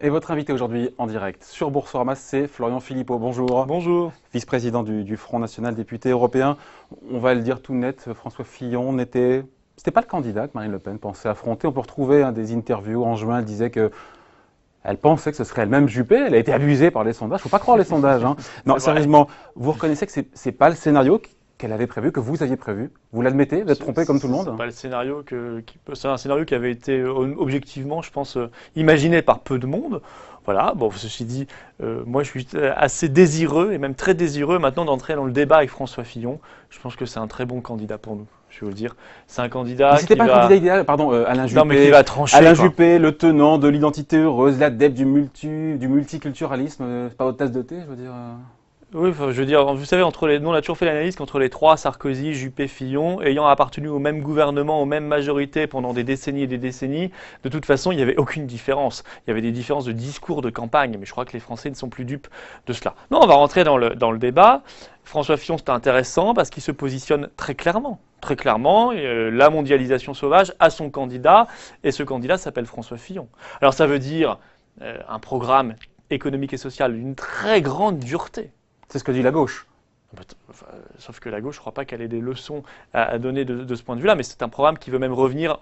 Et votre invité aujourd'hui en direct sur Boursorama, c'est Florian Philippot. Bonjour. Bonjour. Vice-président du Front National, député européen. On va le dire tout net, François Fillon c'était pas le candidat que Marine Le Pen pensait affronter. On peut retrouver des interviews en juin, elle disait que elle pensait que ce serait elle-même Juppé. Elle a été abusée par les sondages. Faut pas croire les sondages. Non, sérieusement, vous reconnaissez que c'est pas le scénario qu'elle avait prévu, que vous aviez prévu. Vous l'admettez, vous êtes trompé comme tout le monde. C'est pas le scénario c'est un scénario qui avait été objectivement, je pense, imaginé par peu de monde. Voilà. Bon, ceci dit, moi, je suis assez désireux et même très désireux maintenant d'entrer dans le débat avec François Fillon. Je pense que c'est un très bon candidat pour nous. Je vais vous le dire. C'est un candidat. C'était pas un candidat idéal, pardon, Alain Juppé. Non, mais qui va trancher. Alain Juppé, le tenant de l'identité heureuse, l'adepte du multiculturalisme. C'est pas votre tasse de thé, je veux dire. Oui, enfin, je veux dire, vous savez, nous on a toujours fait l'analyse qu'entre les trois, Sarkozy, Juppé, Fillon, ayant appartenu au même gouvernement, aux mêmes majorités pendant des décennies et des décennies, de toute façon, il n'y avait aucune différence. Il y avait des différences de discours, de campagne, mais je crois que les Français ne sont plus dupes de cela. Non, on va rentrer dans le débat. François Fillon, c'est intéressant parce qu'il se positionne très clairement. Très clairement, la mondialisation sauvage a son candidat, et ce candidat s'appelle François Fillon. Alors ça veut dire un programme économique et social d'une très grande dureté. C'est ce que dit la gauche. Sauf que la gauche, je ne crois pas qu'elle ait des leçons à donner de ce point de vue-là, mais c'est un programme qui veut même revenir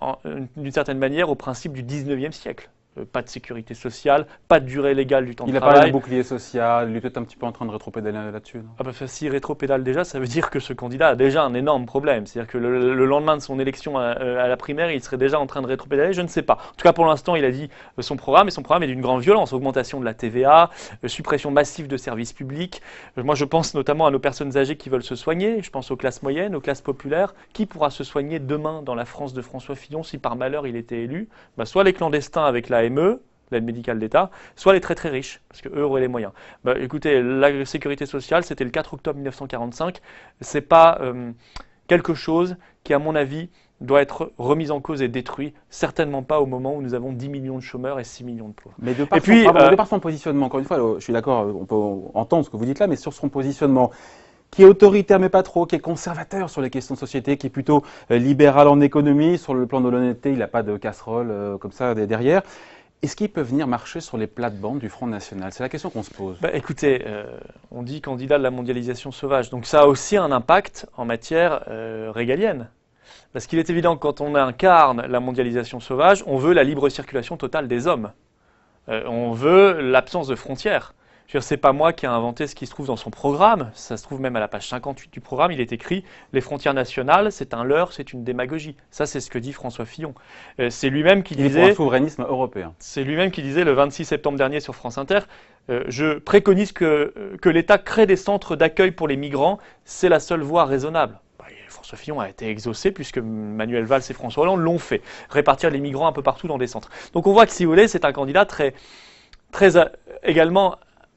d'une certaine manière au principe du 19e siècle. Pas de sécurité sociale, pas de durée légale du temps de travail. Il a parlé d'un bouclier social, il est peut-être un petit peu en train de rétropédaler là-dessus. S'il rétropédale déjà, ça veut dire que ce candidat a déjà un énorme problème. C'est-à-dire que le lendemain de son élection à la primaire, il serait déjà en train de rétropédaler, je ne sais pas. En tout cas, pour l'instant, il a dit son programme, et son programme est d'une grande violence. Augmentation de la TVA, suppression massive de services publics. Moi, je pense notamment à nos personnes âgées qui veulent se soigner. Je pense aux classes moyennes, aux classes populaires. Qui pourra se soigner demain dans la France de François Fillon si par malheur il était élu? Soit les clandestins avec l'AME, l'aide médicale d'État, soit les très très riches, parce qu'eux auraient les moyens. Écoutez, la sécurité sociale, c'était le 4 octobre 1945, c'est pas quelque chose qui, à mon avis, doit être remis en cause et détruit, certainement pas au moment où nous avons 10 millions de chômeurs et 6 millions de pauvres. Mais de par son positionnement, encore une fois, je suis d'accord, on peut entendre ce que vous dites là, mais sur son positionnement, qui est autoritaire mais pas trop, qui est conservateur sur les questions de société, qui est plutôt libéral en économie, sur le plan de l'honnêteté, il n'a pas de casserole comme ça derrière. Est-ce qu'il peut venir marcher sur les plates-bandes du Front National? C'est la question qu'on se pose. Écoutez, on dit candidat de la mondialisation sauvage, donc ça a aussi un impact en matière régalienne. Parce qu'il est évident que quand on incarne la mondialisation sauvage, on veut la libre circulation totale des hommes. On veut l'absence de frontières. Je veux dire, c'est pas moi qui ai inventé ce qui se trouve dans son programme. Ça se trouve même à la page 58 du programme. Il est écrit « Les frontières nationales, c'est un leurre, c'est une démagogie ». Ça, c'est ce que dit François Fillon. C'est lui-même qui disait… Il est pour un souverainisme européen. C'est lui-même qui disait le 26 septembre dernier sur France Inter je préconise que l'État crée des centres d'accueil pour les migrants. C'est la seule voie raisonnable. François Fillon a été exaucé puisque Manuel Valls et François Hollande l'ont fait. Répartir les migrants un peu partout dans des centres. Donc on voit que, si vous voulez, c'est un candidat très également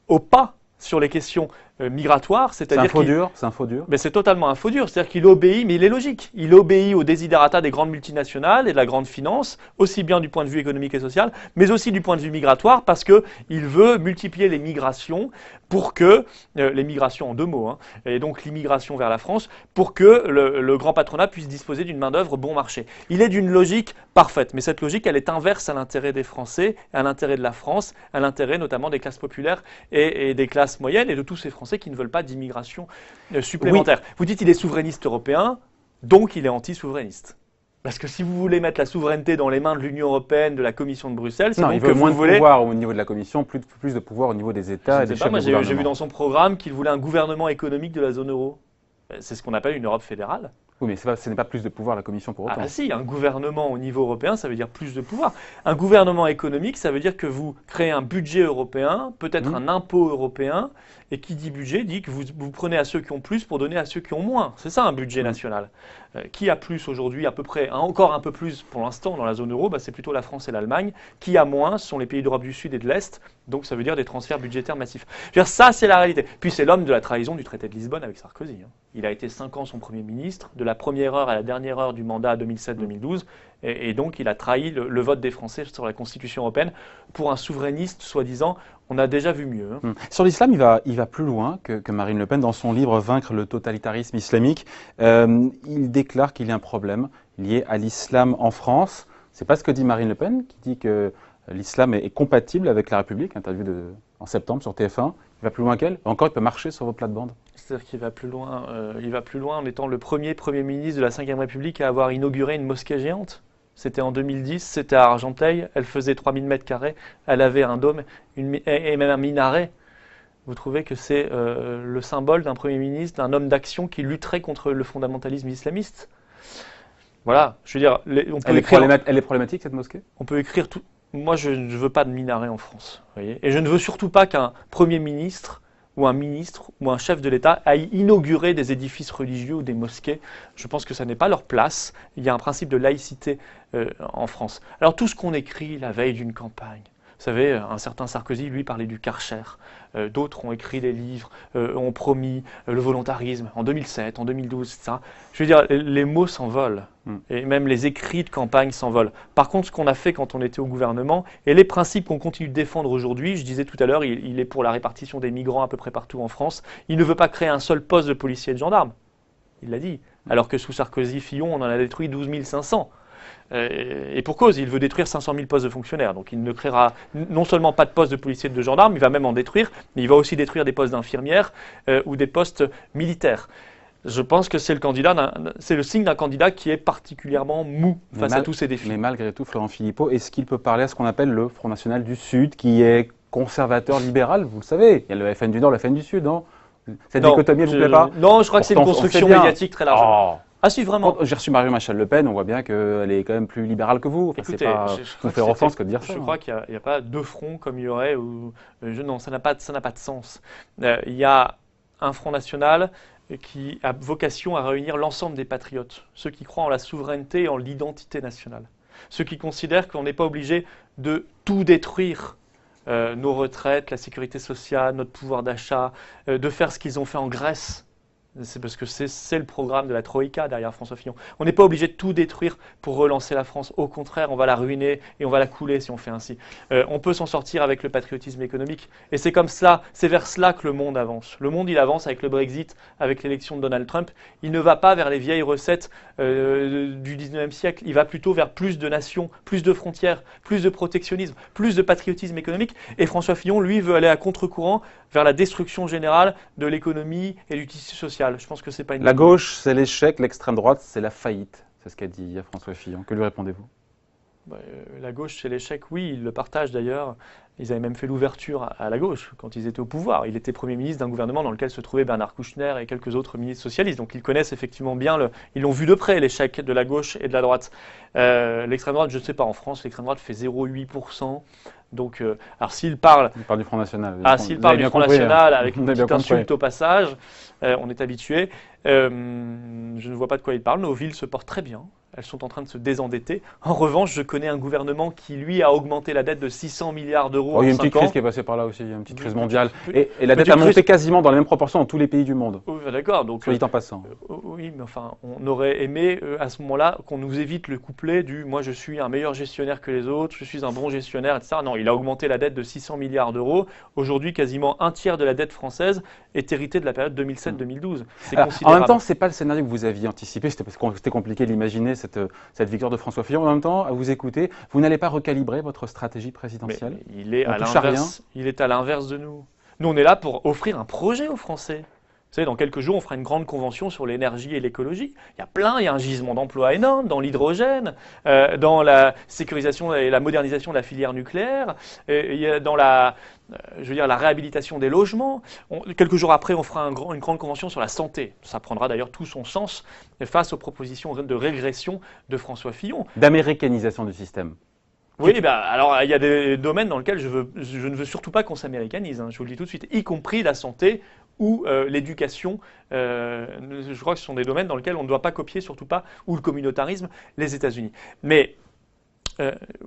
au pas sur les questions migratoires, c'est-à-dire c'est un faux dur. Mais c'est totalement un faux dur, c'est-à-dire qu'il obéit, mais il est logique. Il obéit aux desiderata des grandes multinationales et de la grande finance, aussi bien du point de vue économique et social, mais aussi du point de vue migratoire, parce que il veut multiplier les migrations pour que les migrations en deux mots, et donc l'immigration vers la France, pour que le grand patronat puisse disposer d'une main d'œuvre bon marché. Il est d'une logique parfaite, mais cette logique, elle est inverse à l'intérêt des Français, à l'intérêt de la France, à l'intérêt notamment des classes populaires et des classes moyennes et de tous ces Français qui ne veulent pas d'immigration supplémentaire. Oui. Vous dites qu'il est souverainiste européen, donc il est anti-souverainiste. Parce que si vous voulez mettre la souveraineté dans les mains de l'Union européenne, de la Commission de Bruxelles, c'est il veut moins de pouvoir au niveau de la Commission, plus de pouvoir au niveau des États et des chefs de gouvernement. J'ai vu dans son programme qu'il voulait un gouvernement économique de la zone euro. C'est ce qu'on appelle une Europe fédérale. Oui, mais ce n'est pas plus de pouvoir la Commission pour autant. Si, un gouvernement au niveau européen, ça veut dire plus de pouvoir. Un gouvernement économique, ça veut dire que vous créez un budget européen, peut-être un impôt européen, et qui dit budget dit que vous prenez à ceux qui ont plus pour donner à ceux qui ont moins. C'est ça un budget national. Qui a plus aujourd'hui, à peu près, encore un peu plus pour l'instant dans la zone euro, c'est plutôt la France et l'Allemagne. Qui a moins, ce sont les pays d'Europe du Sud et de l'Est. Donc ça veut dire des transferts budgétaires massifs. Je veux dire, ça, c'est la réalité. Puis c'est l'homme de la trahison du traité de Lisbonne avec Sarkozy. Il a été 5 ans son Premier ministre, de la première heure à la dernière heure du mandat 2007-2012, et donc il a trahi le vote des Français sur la Constitution européenne pour un souverainiste, soi-disant. On a déjà vu mieux. Sur l'islam, il va plus loin que Marine Le Pen. Dans son livre « Vaincre le totalitarisme islamique », il déclare qu'il y a un problème lié à l'islam en France. Ce n'est pas ce que dit Marine Le Pen, qui dit que l'islam est compatible avec la République, interview en septembre sur TF1. Il va plus loin qu'elle. Encore, il peut marcher sur vos plates-bandes. C'est-à-dire qu'il va plus loin. Il va plus loin en étant le premier Premier ministre de la Ve République à avoir inauguré une mosquée géante. C'était en 2010, c'était à Argenteuil. Elle faisait 3000 mètres carrés. Elle avait un dôme et même un minaret. Vous trouvez que c'est le symbole d'un Premier ministre, d'un homme d'action qui lutterait contre le fondamentalisme islamiste? Voilà, je veux dire, Elle est problématique, cette mosquée? On peut écrire tout. Moi, je ne veux pas de minaret en France. Vous voyez, et je ne veux surtout pas qu'un Premier ministre ou un ministre ou un chef de l'État aille inaugurer des édifices religieux ou des mosquées. Je pense que ça n'est pas leur place. Il y a un principe de laïcité en France. Alors tout ce qu'on écrit la veille d'une campagne, vous savez, un certain Sarkozy, lui, parlait du Karcher. D'autres ont écrit des livres, ont promis le volontarisme en 2007, en 2012, etc. Je veux dire, les mots s'envolent. Et même les écrits de campagne s'envolent. Par contre, ce qu'on a fait quand on était au gouvernement, et les principes qu'on continue de défendre aujourd'hui, je disais tout à l'heure, il est pour la répartition des migrants à peu près partout en France. Il ne veut pas créer un seul poste de policier et de gendarme. Il l'a dit. Alors que sous Sarkozy-Fillon, on en a détruit 12 500. Et pour cause, il veut détruire 500 000 postes de fonctionnaires. Donc il ne créera non seulement pas de postes de policiers et de gendarmes, il va même en détruire, mais il va aussi détruire des postes d'infirmières ou des postes militaires. Je pense que c'est le signe d'un candidat qui est particulièrement mou face à tous ces défis. Mais malgré tout, Florent Philippot, est-ce qu'il peut parler à ce qu'on appelle le Front National du Sud, qui est conservateur libéral? Vous le savez, il y a le FN du Nord, le FN du Sud, non? Cette dichotomie, elle ne vous plaît pas? Non, je crois que c'est une construction médiatique très large. Ah si, vraiment. J'ai reçu Marion Maréchal Le Pen, on voit bien qu'elle est quand même plus libérale que vous. Enfin, écoutez, c'est pas vous faire offense que de dire ça. Je crois qu'il n'y a pas deux fronts comme il y aurait. Non, ça n'a pas de sens. Il y a un Front National qui a vocation à réunir l'ensemble des patriotes, ceux qui croient en la souveraineté et en l'identité nationale, ceux qui considèrent qu'on n'est pas obligé de tout détruire, nos retraites, la sécurité sociale, notre pouvoir d'achat, de faire ce qu'ils ont fait en Grèce. C'est parce que c'est le programme de la Troïka derrière François Fillon. On n'est pas obligé de tout détruire pour relancer la France. Au contraire, on va la ruiner et on va la couler si on fait ainsi. On peut s'en sortir avec le patriotisme économique. Et c'est comme cela, c'est vers cela que le monde avance. Le monde, il avance avec le Brexit, avec l'élection de Donald Trump. Il ne va pas vers les vieilles recettes du 19e siècle. Il va plutôt vers plus de nations, plus de frontières, plus de protectionnisme, plus de patriotisme économique. Et François Fillon, lui, veut aller à contre-courant vers la destruction générale de l'économie et du tissu social. Je pense que c'est pas une... La gauche, c'est l'échec, l'extrême droite, c'est la faillite. C'est ce qu'a dit François Fillon. Que lui répondez-vous? La gauche, c'est l'échec, oui, ils le partagent d'ailleurs. Ils avaient même fait l'ouverture à la gauche quand ils étaient au pouvoir. Il était Premier ministre d'un gouvernement dans lequel se trouvaient Bernard Kouchner et quelques autres ministres socialistes. Donc ils connaissent effectivement bien, ils l'ont vu de près, l'échec de la gauche et de la droite. L'extrême droite, je ne sais pas, en France, l'extrême droite fait 0,8%. Donc, alors s'il parle... Il parle du Front National. S'il parle du Front National, avec une petite insulte au passage, on est habitué. Je ne vois pas de quoi il parle. Nos villes se portent très bien. Elles sont en train de se désendetter. En revanche, je connais un gouvernement qui, lui, a augmenté la dette de 600 milliards d'euros en 5 ans. Il y a une petite crise qui est passée par là aussi, il y a une petite crise mondiale. Et la dette a monté quasiment dans les mêmes proportions dans tous les pays du monde. Oui, d'accord. Donc, soit dit en passant. Oui, mais enfin, on aurait aimé à ce moment-là qu'on nous évite le couplet du « moi je suis un meilleur gestionnaire que les autres, je suis un bon gestionnaire », etc. Non, il a augmenté la dette de 600 milliards d'euros. Aujourd'hui, quasiment un tiers de la dette française est héritée de la période 2007-2012. C'est considérable. En même temps, ce n'est pas le scénario que vous aviez anticipé, c'était compliqué d'imaginer cette victoire de François Fillon. En même temps, à vous écouter, vous n'allez pas recalibrer votre stratégie présidentielle? Mais il est à l'inverse de nous. Nous, on est là pour offrir un projet aux Français. Vous savez, dans quelques jours, on fera une grande convention sur l'énergie et l'écologie. Il y a un gisement d'emplois énorme dans l'hydrogène, dans la sécurisation et la modernisation de la filière nucléaire, dans la réhabilitation des logements. Quelques jours après, on fera une grande convention sur la santé. Ça prendra d'ailleurs tout son sens face aux propositions de régression de François Fillon. D'américanisation du système. Oui, alors il y a des domaines dans lesquels je ne veux surtout pas qu'on s'américanise, je vous le dis tout de suite, y compris la santé ou l'éducation. Je crois que ce sont des domaines dans lesquels on ne doit pas copier, surtout pas, ou le communautarisme, les États-Unis. Mais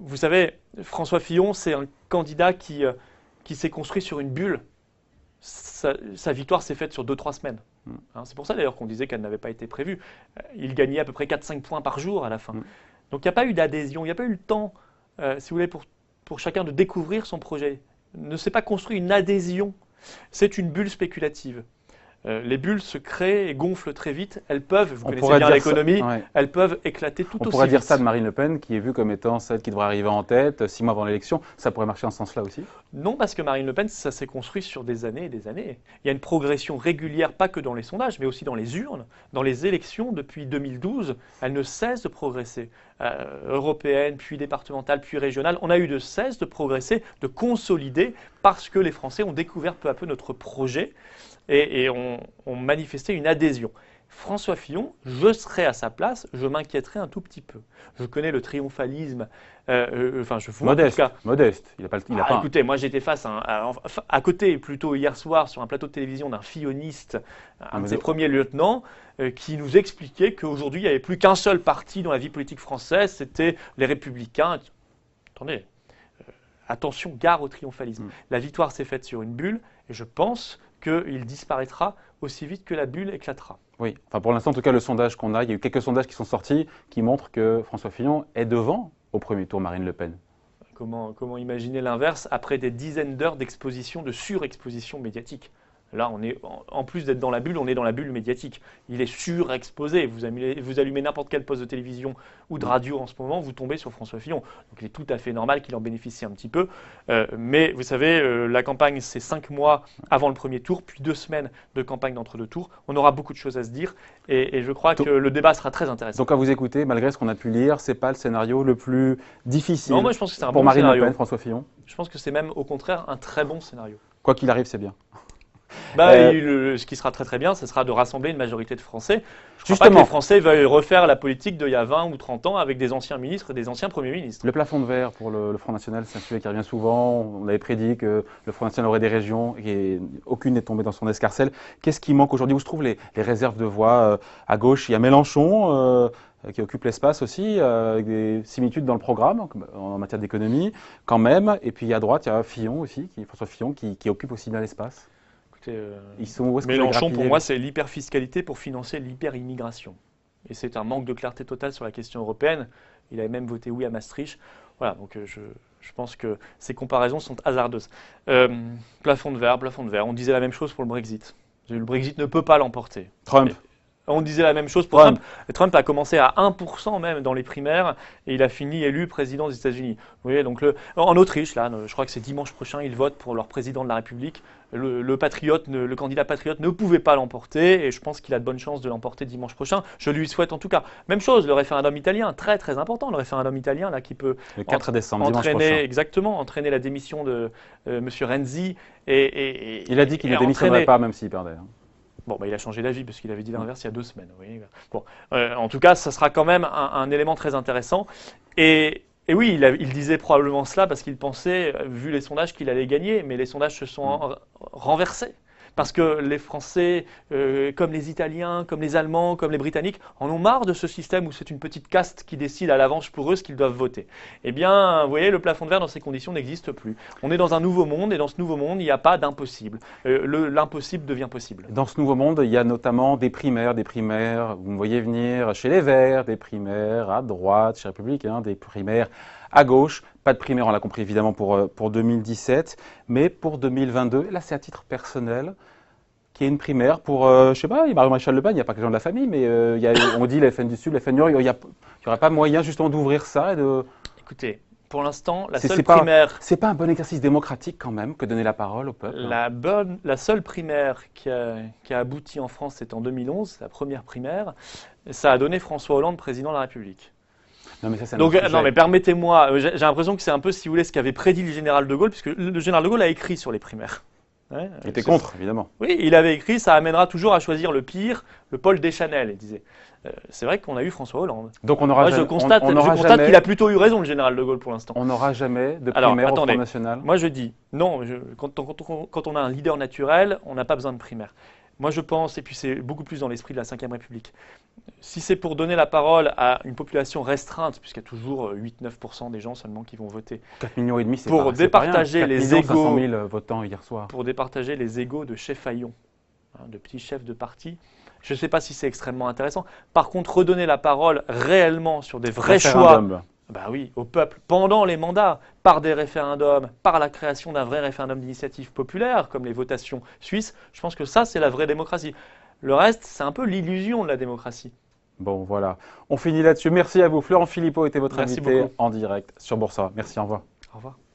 vous savez, François Fillon, c'est un candidat qui s'est construit sur une bulle. Sa victoire s'est faite sur 2-3 semaines. C'est pour ça d'ailleurs qu'on disait qu'elle n'avait pas été prévue. Il gagnait à peu près 4-5 points par jour à la fin. Donc il n'y a pas eu d'adhésion, il n'y a pas eu le temps, si vous voulez, pour chacun de découvrir son projet. Ne s'est pas construit une adhésion. C'est une bulle spéculative. Les bulles se créent et gonflent très vite. Elles peuvent, vous On connaissez pourrait bien dire l'économie, ouais. elles peuvent éclater tout On aussi pourrait dire vite. ça de Marine Le Pen, qui est vue comme étant celle qui devrait arriver en tête 6 mois avant l'élection. Ça pourrait marcher en ce sens-là aussi. Non, parce que Marine Le Pen, ça s'est construit sur des années et des années. Il y a une progression régulière, pas que dans les sondages, mais aussi dans les urnes, dans les élections depuis 2012. Elle ne cesse de progresser. Européenne, puis départementale, puis régionale. On a eu de cesse de progresser, de consolider, parce que les Français ont découvert peu à peu notre projet et ont manifesté une adhésion. François Fillon, je serais à sa place, je m'inquiéterais un tout petit peu. Je connais le triomphalisme, je vois Modeste, en tout cas. modeste. Il a pas, il a pas. Écoutez, moi j'étais face à côté, plutôt hier soir, sur un plateau de télévision d'un filloniste, un de ses premiers lieutenants, qui nous expliquait qu'aujourd'hui il n'y avait plus qu'un seul parti dans la vie politique française, c'était les Républicains. Attendez, attention, gare au triomphalisme. La victoire s'est faite sur une bulle, et je pense qu'il disparaîtra aussi vite que la bulle éclatera. Oui, enfin pour l'instant, en tout cas, le sondage qu'on a, il y a eu quelques sondages qui sont sortis qui montrent que François Fillon est devant au premier tour Marine Le Pen. Comment imaginer l'inverse après des dizaines d'heures d'exposition, de surexposition médiatique? Là, on est, en plus d'être dans la bulle, on est dans la bulle médiatique. Il est surexposé. Vous allumez n'importe quel poste de télévision ou de radio en ce moment, vous tombez sur François Fillon. Donc il est tout à fait normal qu'il en bénéficie un petit peu. Mais vous savez, la campagne, c'est 5 mois avant le premier tour, puis 2 semaines de campagne d'entre-deux tours. On aura beaucoup de choses à se dire et je crois que le débat sera très intéressant. Donc à vous écouter, malgré ce qu'on a pu lire, c'est pas le scénario le plus difficile non, moi, je pense que c'est un pour bon Marine scénario. Le Pen, François Fillon. Je pense que c'est même au contraire un très bon scénario. Quoi qu'il arrive, c'est bien. Ce qui sera très très bien, ce sera de rassembler une majorité de Français. Je ne crois pas que les Français veuillent refaire la politique d'il y a 20 ou 30 ans avec des anciens ministres et des anciens premiers ministres. Le plafond de verre pour le Front National, c'est un sujet qui revient souvent. On avait prédit que le Front National aurait des régions et aucune n'est tombée dans son escarcelle. Qu'est-ce qui manque aujourd'hui? Où se trouvent les réserves de voix? À gauche, il y a Mélenchon qui occupe l'espace aussi, avec des similitudes dans le programme en matière d'économie quand même. Et puis à droite, il y a Fillon aussi, François Fillon, qui occupe aussi bien l'espace. Ils sont, où est-ce que Mélenchon, pour moi, c'est l'hyperfiscalité pour financer l'hyperimmigration. Et c'est un manque de clarté totale sur la question européenne. Il avait même voté oui à Maastricht. Voilà, donc je pense que ces comparaisons sont hasardeuses. Plafond de verre. On disait la même chose pour le Brexit. Le Brexit ne peut pas l'emporter. Trump. On disait la même chose pour Trump. Trump a commencé à 1% même dans les primaires et il a fini élu président des États-Unis. Vous voyez, donc en Autriche, là, je crois que c'est dimanche prochain, ils votent pour leur président de la République. Le candidat patriote ne pouvait pas l'emporter et je pense qu'il a de bonnes chances de l'emporter dimanche prochain. Je lui souhaite en tout cas. Même chose, le référendum italien, très très important, le référendum italien là qui peut le 4 décembre, dimanche prochain. Entraîner la démission de M. Renzi. Il a dit qu'il ne démissionnerait pas même s'il perdait. Bon, il a changé d'avis parce qu'il avait dit l'inverse il y a 2 semaines. Oui. Bon, en tout cas, ça sera quand même un élément très intéressant. Et oui, il disait probablement cela parce qu'il pensait, vu les sondages, qu'il allait gagner. Mais les sondages se sont renversés. Parce que les Français, comme les Italiens, comme les Allemands, comme les Britanniques, en ont marre de ce système où c'est une petite caste qui décide à l'avance pour eux ce qu'ils doivent voter. Eh bien, vous voyez, le plafond de verre dans ces conditions n'existe plus. On est dans un nouveau monde et dans ce nouveau monde, il n'y a pas d'impossible. L'impossible devient possible. Dans ce nouveau monde, il y a notamment des primaires, vous me voyez venir chez les Verts, des primaires à droite, chez les Républicains, des primaires à gauche. Pas de primaire, on l'a compris évidemment pour 2017, mais pour 2022, là c'est à titre personnel, qu'il y ait une primaire pour, je sais pas, il y a Marie-Maréchal Le Pen, il n'y a pas que les gens de la famille, mais on dit les FN du Sud, les FN du Nord, il n'y aurait pas moyen justement d'ouvrir ça et de... Écoutez, pour l'instant, la seule primaire... C'est pas un bon exercice démocratique quand même que donner la parole au peuple. La seule primaire qui a abouti en France, c'était en 2011, la première primaire, ça a donné François Hollande président de la République. Non, mais ça, non, mais permettez-moi, j'ai l'impression que c'est un peu, si vous voulez, ce qu'avait prédit le général de Gaulle, puisque le général de Gaulle a écrit sur les primaires. Il était contre, évidemment. Oui, il avait écrit, ça amènera toujours à choisir le pire, le Paul Deschanel, il disait. C'est vrai qu'on a eu François Hollande. Donc on aura je constate qu'il a plutôt eu raison, le général de Gaulle, pour l'instant. On n'aura jamais de primaire au Front National. Moi je dis, non, quand on a un leader naturel, on n'a pas besoin de primaire. Moi je pense, et puis c'est beaucoup plus dans l'esprit de la Ve République, si c'est pour donner la parole à une population restreinte, puisqu'il y a toujours 8-9% des gens seulement qui vont voter, 4,5 millions, c'est pour départager les égos, 500 000 votants hier soir. Pour départager les égos de chefs haillons, de petits chefs de parti, je ne sais pas si c'est extrêmement intéressant. Par contre, redonner la parole réellement sur des vrais choix, Bah oui, au peuple, pendant les mandats, par des référendums, par la création d'un vrai référendum d'initiative populaire, comme les votations suisses. Je pense que ça, c'est la vraie démocratie. Le reste, c'est un peu l'illusion de la démocratie. Bon, voilà. On finit là-dessus. Merci à vous. Florent Philippot était votre Merci invité beaucoup. en direct sur Boursorama. Merci, au revoir. Au revoir.